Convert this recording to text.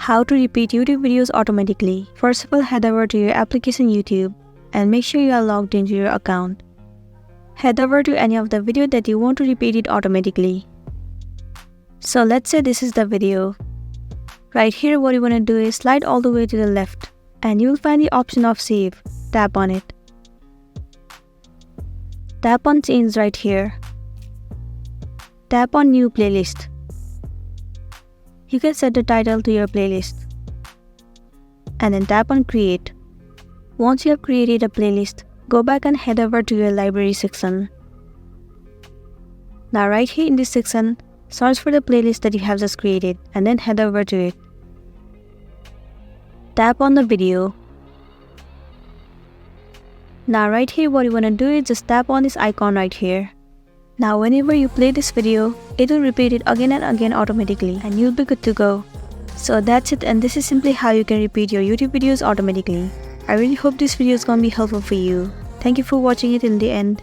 How to repeat YouTube videos automatically. First of all, head over to your application YouTube and make sure you are logged into your account. Head over to any of the video that you want to repeat it automatically. So let's say this is the video. Right here, what you want to do is slide all the way to the left and you will find the option of save. Tap on it. Tap on change right here. Tap on new playlist. You can set the title to your playlist. And then tap on create. Once you have created a playlist, go back and head over to your library section. Now right here in this section, search for the playlist that you have just created and then head over to it. Tap on the video. Now right here, what you want to do is just tap on this icon right here. Now whenever you play this video, it will repeat it again and again automatically and you'll be good to go. So that's it, and this is simply how you can repeat your YouTube videos automatically. I really hope this video is gonna be helpful for you. Thank you for watching it till the end.